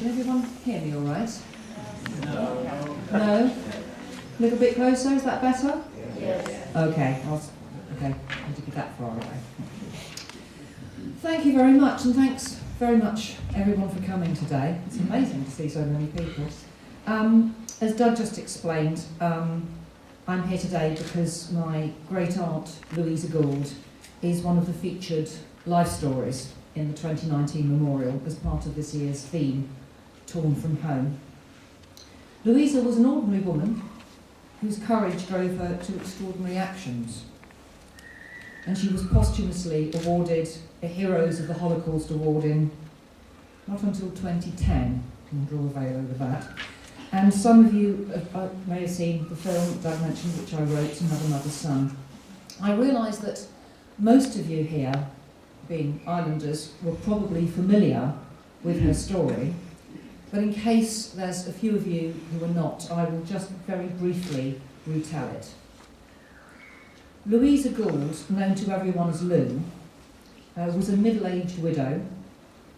Can everyone hear me all right? No. No? A little bit closer, is that better? Yes. Okay, I need to be that far away. Thank you very much, and thanks very much everyone for coming today. It's amazing to see so many people. As Doug just explained, I'm here today because my great aunt Louisa Gould is one of the featured life stories in the 2019 memorial as part of this year's theme, Torn from Home. Louisa was an ordinary woman whose courage drove her to extraordinary actions, and she was posthumously awarded a Heroes of the Holocaust award in not until 2010. I'll draw a veil over that. And some of you may have seen the film that I mentioned, which I wrote, Another Mother's Son. I realise that most of you here, being islanders, were probably familiar with her story, but in case there's a few of you who are not, I will just very briefly retell it. Louisa Gould, known to everyone as Lou, was a middle-aged widow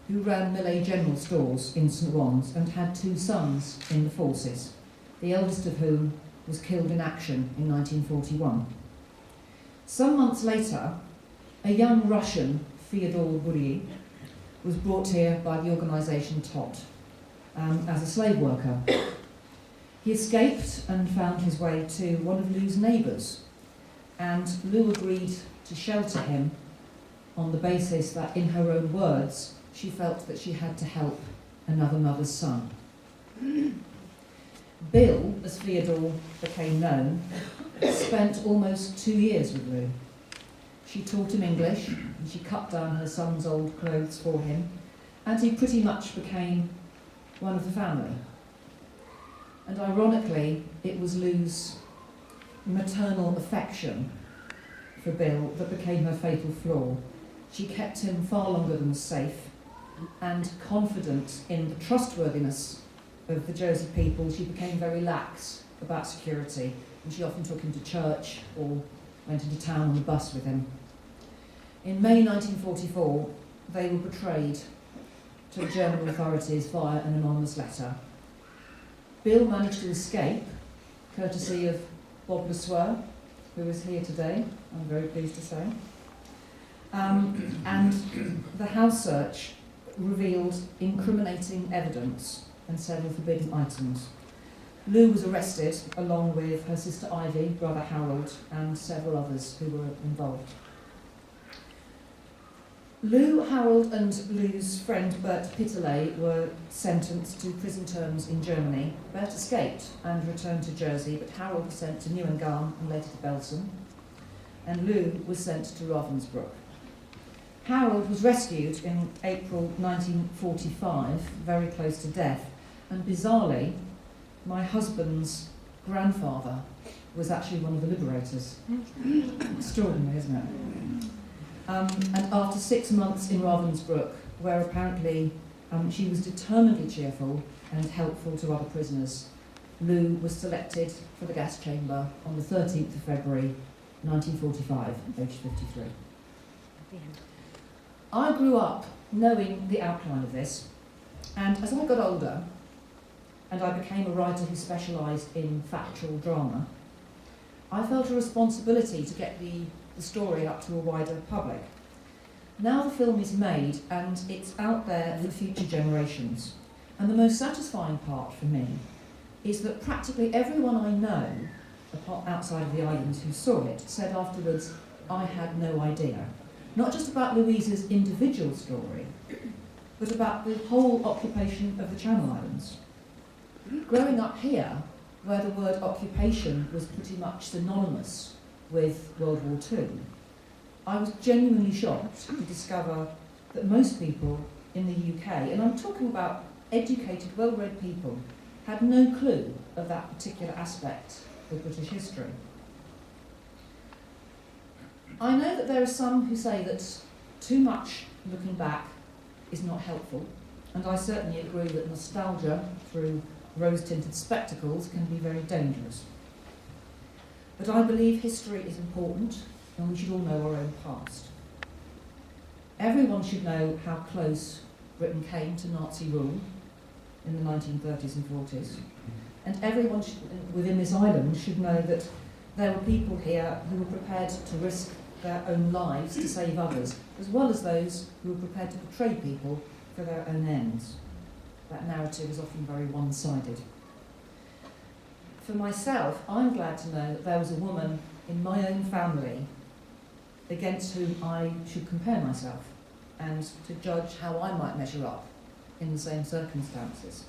who ran Millet General Stores in St Wands and had two sons in the forces, the eldest of whom was killed in action in 1941. Some months later, a young Russian, Fyodor Bury, was brought here by the organisation TOT as a slave worker. He escaped and found his way to one of Lou's neighbours, and Lou agreed to shelter him on the basis that, in her own words, she felt that she had to help another mother's son. Bill, as Fyodor became known, spent almost 2 years with Lou. She taught him English, and she cut down her son's old clothes for him, and he pretty much became one of the family. And ironically, it was Lou's maternal affection for Bill that became her fatal flaw. She kept him far longer than was safe, and confident in the trustworthiness of the Jersey people, she became very lax about security, and she often took him to church or went into town on the bus with him. In May 1944, they were betrayed to the German authorities via an anonymous letter. Bill managed to escape, courtesy of Bob LeSueur, who is here today, I'm very pleased to say. And the house search revealed incriminating evidence and several forbidden items. Lou was arrested along with her sister Ivy, brother Harold, and several others who were involved. Lou, Harold and Lou's friend Bert Pitterley were sentenced to prison terms in Germany. Bert escaped and returned to Jersey, but Harold was sent to Neuengamme and later to Belsen, and Lou was sent to Ravensbrück. Harold was rescued in April 1945, very close to death, and bizarrely, my husband's grandfather was actually one of the liberators. Extraordinary, isn't it? And after 6 months in Ravensbrück, where apparently she was determinedly cheerful and helpful to other prisoners, Lou was selected for the gas chamber on the 13th of February 1945, aged 53. I grew up knowing the outline of this, and as I got older, and I became a writer who specialised in factual drama, I felt a responsibility to get the story up to a wider public. Now the film is made and it's out there for future generations. And the most satisfying part for me is that practically everyone I know, outside of the islands who saw it, said afterwards, I had no idea. Not just about Louisa's individual story, but about the whole occupation of the Channel Islands. Growing up here, where the word occupation was pretty much synonymous with World War II, I was genuinely shocked to discover that most people in the UK, and I'm talking about educated, well-read people, had no clue of that particular aspect of British history. I know that there are some who say that too much looking back is not helpful, and I certainly agree that nostalgia through rose-tinted spectacles can be very dangerous. But I believe history is important, and we should all know our own past. Everyone should know how close Britain came to Nazi rule, in the 1930s and 40s. And everyone within this island should know that there were people here who were prepared to risk their own lives to save others, as well as those who were prepared to betray people for their own ends. That narrative is often very one-sided. For myself, I'm glad to know that there was a woman in my own family against whom I should compare myself and to judge how I might measure up in the same circumstances.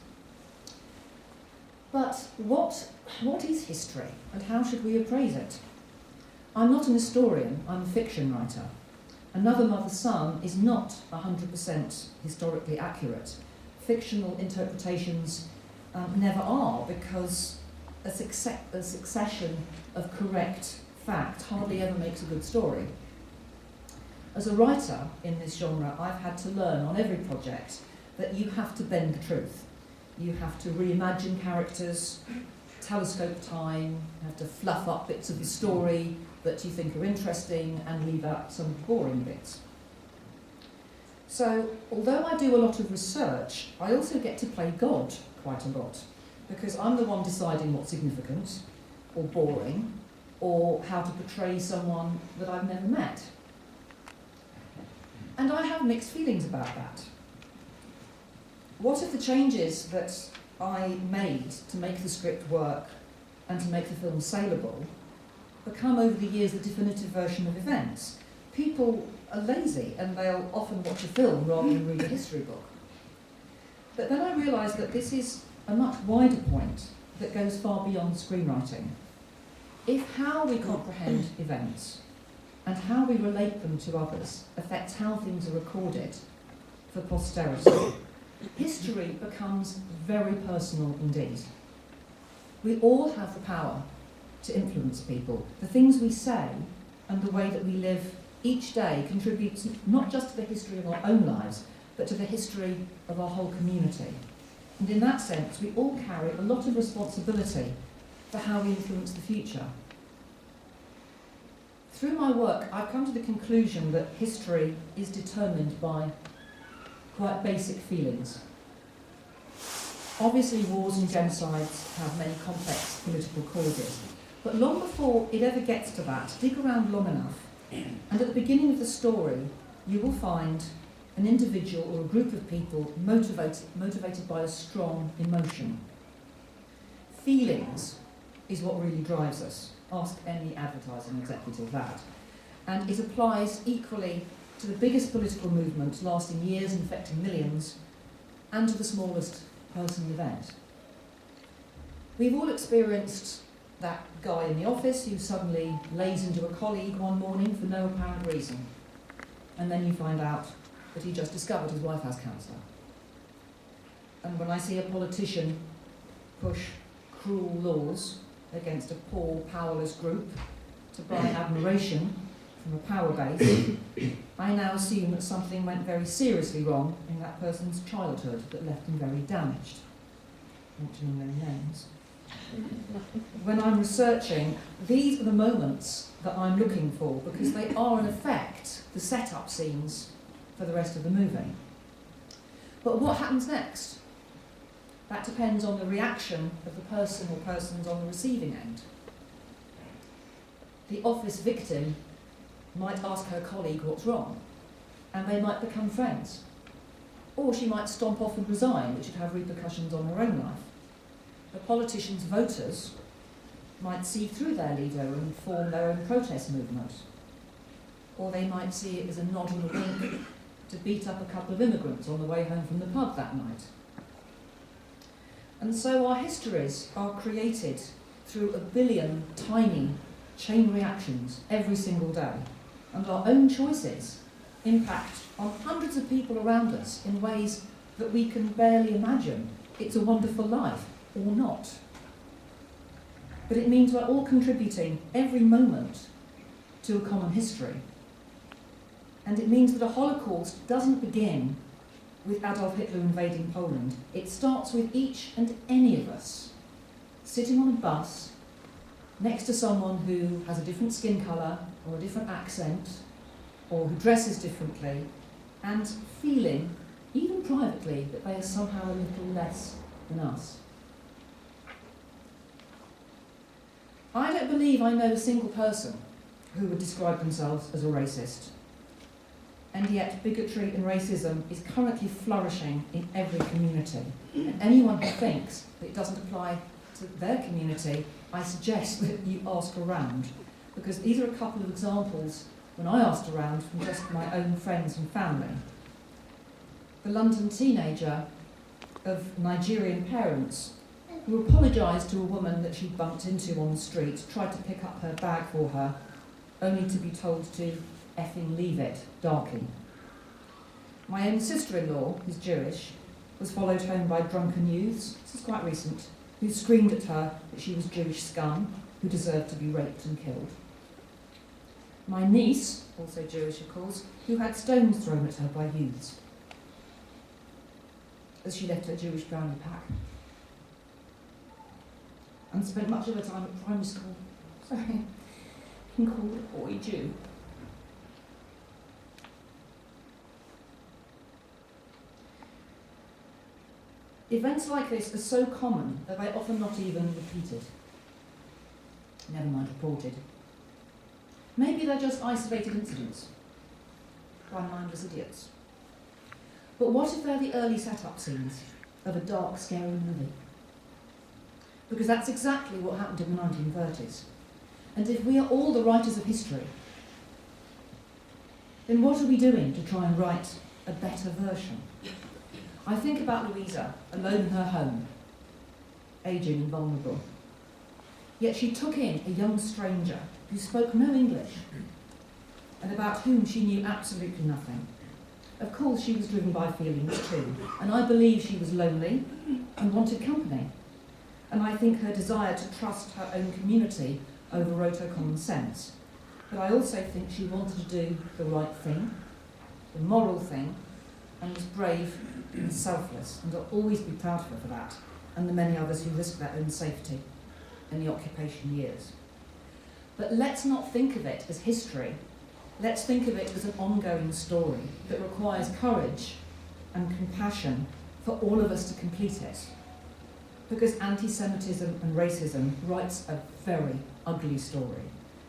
But what is history and how should we appraise it? I'm not an historian, I'm a fiction writer. Another Mother's Son is not 100% historically accurate. Fictional interpretations never are, because a succession of correct fact hardly ever makes a good story. As a writer in this genre, I've had to learn on every project that you have to bend the truth. You have to reimagine characters, telescope time, you have to fluff up bits of the story that you think are interesting and leave out some boring bits. So, although I do a lot of research, I also get to play God quite a lot, because I'm the one deciding what's significant or boring, or how to portray someone that I've never met. And I have mixed feelings about that. What if the changes that I made to make the script work and to make the film saleable become over the years the definitive version of events? People are lazy and they'll often watch a film rather than read a history book. But then I realised that this is a much wider point that goes far beyond screenwriting. If how we comprehend events and how we relate them to others affects how things are recorded for posterity, history becomes very personal indeed. We all have the power to influence people. The things we say and the way that we live each day contributes not just to the history of our own lives, but to the history of our whole community. And in that sense, we all carry a lot of responsibility for how we influence the future. Through my work, I've come to the conclusion that history is determined by quite basic feelings. Obviously, wars and genocides have many complex political causes, but long before it ever gets to that, dig around long enough, and at the beginning of the story, you will find an individual or a group of people motivated by a strong emotion. Feelings is what really drives us. Ask any advertising executive that. And it applies equally to the biggest political movement lasting years and affecting millions, and to the smallest personal event. We've all experienced that guy in the office who suddenly lays into a colleague one morning for no apparent reason, and then you find out that he just discovered his wife has cancer. And when I see a politician push cruel laws against a poor, powerless group to buy admiration from a power base, I now assume that something went very seriously wrong in that person's childhood that left him very damaged. Mentioning their names. When I'm researching, these are the moments that I'm looking for, because they are in effect the setup scenes for the rest of the movie. But what happens next? That depends on the reaction of the person or persons on the receiving end. The office victim might ask her colleague what's wrong, and they might become friends. Or she might stomp off and resign, which would have repercussions on her own life. The politician's voters might see through their leader and form their own protest movement. Or they might see it as a nod and a wink to beat up a couple of immigrants on the way home from the pub that night. And so our histories are created through a billion tiny chain reactions every single day, and our own choices impact on hundreds of people around us in ways that we can barely imagine. It's a wonderful life, or not. But it means we're all contributing every moment to a common history. And it means that a Holocaust doesn't begin with Adolf Hitler invading Poland. It starts with each and any of us sitting on a bus next to someone who has a different skin colour or a different accent or who dresses differently, and feeling, even privately, that they are somehow a little less than us. I don't believe I know a single person who would describe themselves as a racist. And yet bigotry and racism is currently flourishing in every community. And anyone who thinks that it doesn't apply to their community, I suggest that you ask around. Because these are a couple of examples when I asked around from just my own friends and family. The London teenager of Nigerian parents who apologised to a woman that she'd bumped into on the street, tried to pick up her bag for her, only to be told to effing leave it, darky. My own sister-in-law, who's Jewish, was followed home by drunken youths, this is quite recent, who screamed at her that she was Jewish scum, who deserved to be raped and killed. My niece, also Jewish of course, who had stones thrown at her by youths as she left her Jewish brownie pack. And spent much of her time at primary school, being called a boy Jew. Events like this are so common that they're often not even repeated, never mind reported. Maybe they're just isolated incidents by mindless idiots. But what if they're the early set-up scenes of a dark, scary movie? Because that's exactly what happened in the 1930s. And if we are all the writers of history, then what are we doing to try and write a better version? I think about Louisa, alone in her home, ageing and vulnerable. Yet she took in a young stranger who spoke no English and about whom she knew absolutely nothing. Of course, she was driven by feelings too, and I believe she was lonely and wanted company. And I think her desire to trust her own community overrode her common sense. But I also think she wanted to do the right thing, the moral thing, and was brave and selfless, and I'll always be proud of her for that, and the many others who risked their own safety in the occupation years. But let's not think of it as history. Let's think of it as an ongoing story that requires courage and compassion for all of us to complete it. Because anti-Semitism and racism writes a very ugly story.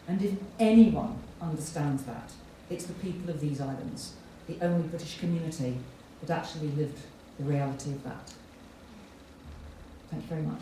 And if anyone understands that, it's the people of these islands, the only British community that actually lived the reality of that. Thank you very much.